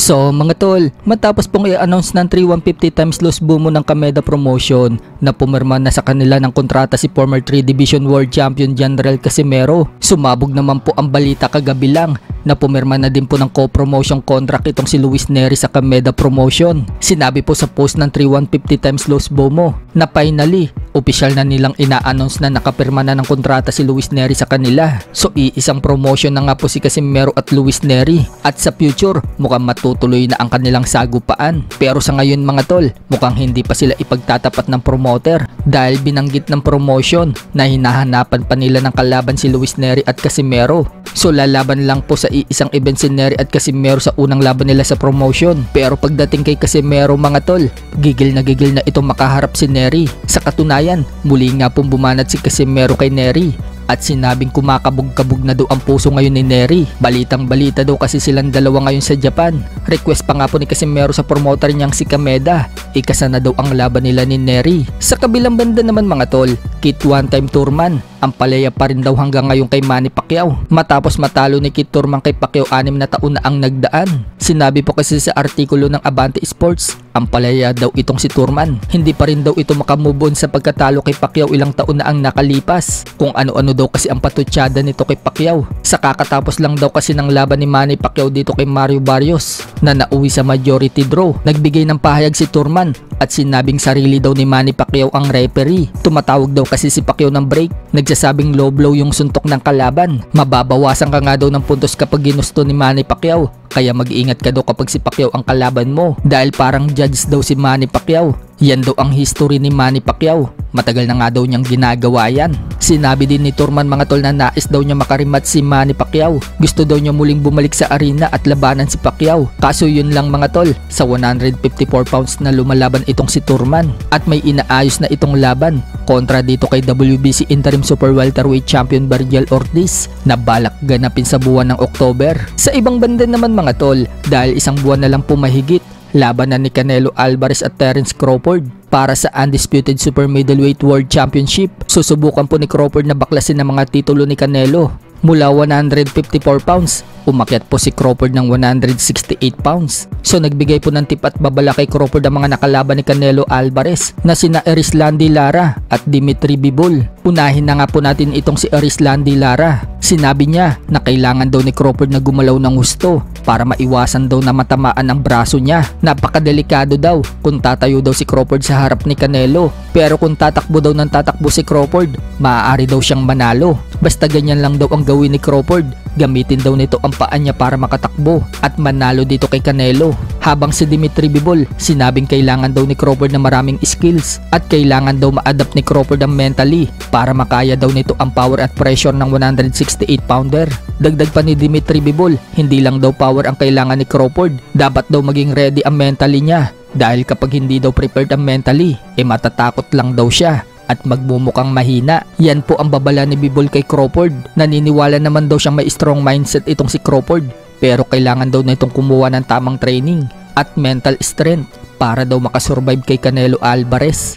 So mga tol, matapos pong i-announce ng 3-150 times loss bumo ng Kameda Promotion na pumirma na sa kanila ng kontrata si former 3 Division World Champion General Casimero, sumabog naman po ang balita kagabi lang na pumirma na din po ng co-promotion contract itong si Luis Neri sa Kameda Promotion. Sinabi po sa post ng 3-150 times loss bumo na finally, opisyal na nilang ina-announce na nakapirma na ng kontrata si Luis Neri sa kanila. So iisang promotion na nga po si Casimero at Luis Neri at sa future mukhang matutuloy na ang kanilang sagupaan. Pero sa ngayon mga tol, mukhang hindi pa sila ipagtatapat ng promoter dahil binanggit ng promotion na hinahanapan pa nila ng kalaban si Luis Neri at Casimero. So lalaban lang po sa iisang event si Neri at Casimero sa unang laban nila sa promotion. Pero pagdating kay Casimero mga tol, gigil na itong makaharap si Neri. Sa katunayan, muli nga pong bumanat si Casimero kay Neri at sinabing kumakabog-kabog na daw ang puso ngayon ni Neri. Balitang balita daw kasi silang dalawa ngayon sa Japan. Request pa nga po ni Casimero sa promoter niyang si Kameda, ikasa na daw ang laban nila ni Neri. Sa kabilang banda naman mga tol, Kit one-time tourman, ang palaya pa rin daw hanggang ngayon kay Manny Pacquiao matapos matalo ni Kit Turman kay Pacquiao 6 na taon na ang nagdaan. Sinabi po kasi sa artikulo ng Abante Sports, ang palaya daw itong si Turman. Hindi pa rin daw ito makamove on sa pagkatalo kay Pacquiao ilang taon na ang nakalipas. Kung ano-ano daw kasi ang patutsada nito kay Pacquiao. Sa kakatapos lang daw kasi ng laban ni Manny Pacquiao dito kay Mario Barrios na nauwi sa majority draw. Nagbigay ng pahayag si Turman at sinabing sarili daw ni Manny Pacquiao ang referee. Tumatawag daw kasi si Pacquiao ng break. Nagsasabing low blow yung suntok ng kalaban. Mababawasan ka nga daw ng puntos kapag ginusto ni Manny Pacquiao. Kaya mag-iingat ka daw kapag si Pacquiao ang kalaban mo dahil parang judge daw si Manny Pacquiao. Yan daw ang history ni Manny Pacquiao. Matagal na nga daw niyang ginagawa yan. Sinabi din ni Turman mga tol na nais daw niya makarimat si Manny Pacquiao. Gusto daw niya muling bumalik sa arena at labanan si Pacquiao. Kaso yun lang mga tol, sa 154 pounds na lumalaban itong si Turman at may inaayos na itong laban kontra dito kay WBC Interim Super Welterweight Champion Virgil Ortiz na balak ganapin sa buwan ng October. Sa ibang banda naman mga tol, dahil isang buwan na lang pumahigit, laban na ni Canelo Alvarez at Terence Crawford para sa Undisputed Super Middleweight World Championship. Susubukan po ni Crawford na baklasin ang mga titulo ni Canelo. Mula 154 pounds, umakyat po si Crawford ng 168 pounds. So nagbigay po ng tip at babala kay Crawford ang mga nakalaban ni Canelo Alvarez na sina Erislandy Lara at Dimitri Bivol. Unahin na nga po natin itong si Erislandy Lara. Sinabi niya na kailangan daw ni Crawford na gumalaw ng husto para maiwasan daw na matamaan ang braso niya. Napakadelikado daw kung tatayo daw si Crawford sa harap ni Canelo. Pero kung tatakbo daw ng tatakbo si Crawford, maaari daw siyang manalo. Basta ganyan lang daw ang gawin ni Crawford. Gamitin daw nito ang paa niya para makatakbo at manalo dito kay Canelo. Habang si Dimitri Bivol, sinabing kailangan daw ni Crawford na maraming skills at kailangan daw ma-adapt ni Crawford ang mentally para makaya daw nito ang power at pressure ng 168 pounder. Dagdag pa ni Dimitri Bivol, hindi lang daw power ang kailangan ni Crawford, dapat daw maging ready ang mentally niya dahil kapag hindi daw prepared ang mentally, matatakot lang daw siya at magmumukhang mahina. Yan po ang babala ni Bivol kay Crawford. Naniniwala naman daw siyang may strong mindset itong si Crawford, pero kailangan daw na itong kumuha ng tamang training at mental strength para daw makasurvive kay Canelo Alvarez.